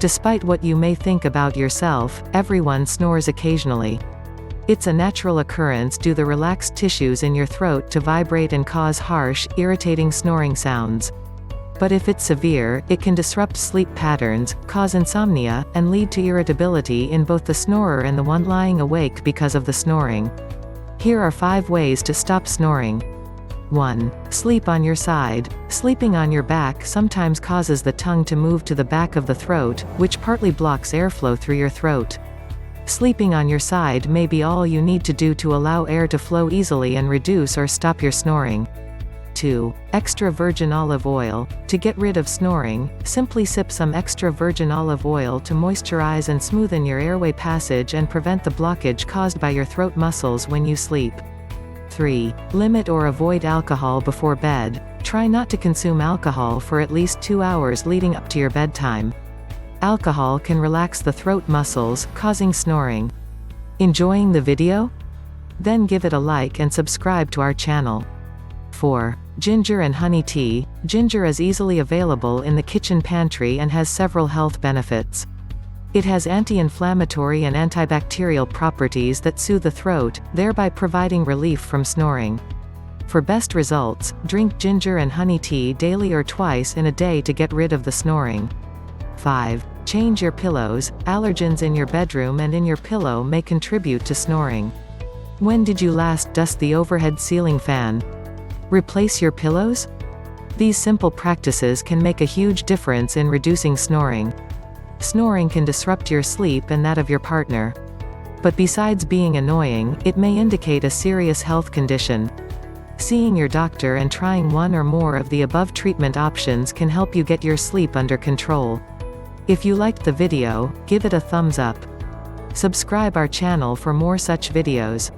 Despite what you may think about yourself, everyone snores occasionally. It's a natural occurrence due to the relaxed tissues in your throat to vibrate and cause harsh, irritating snoring sounds. But if it's severe, it can disrupt sleep patterns, cause insomnia, and lead to irritability in both the snorer and the one lying awake because of the snoring. Here are 5 ways to stop snoring. 1. Sleep on your side. Sleeping on your back sometimes causes the tongue to move to the back of the throat, which partly blocks airflow through your throat. Sleeping on your side may be all you need to do to allow air to flow easily and reduce or stop your snoring. 2. Extra virgin olive oil. To get rid of snoring, simply sip some extra virgin olive oil to moisturize and smoothen your airway passage and prevent the blockage caused by your throat muscles when you sleep. 3. Limit or avoid alcohol before bed. Try not to consume alcohol for at least 2 hours leading up to your bedtime. Alcohol can relax the throat muscles, causing snoring. Enjoying the video? Then give it a like and subscribe to our channel. 4. Ginger and honey tea. Ginger is easily available in the kitchen pantry and has several health benefits. It has anti-inflammatory and antibacterial properties that soothe the throat, thereby providing relief from snoring. For best results, drink ginger and honey tea daily or twice in a day to get rid of the snoring. 5. Change your pillows. Allergens in your bedroom and in your pillow may contribute to snoring. When did you last dust the overhead ceiling fan? Replace your pillows? These simple practices can make a huge difference in reducing snoring. Snoring can disrupt your sleep and that of your partner. But besides being annoying, it may indicate a serious health condition. Seeing your doctor and trying one or more of the above treatment options can help you get your sleep under control. If you liked the video, give it a thumbs up. Subscribe our channel for more such videos.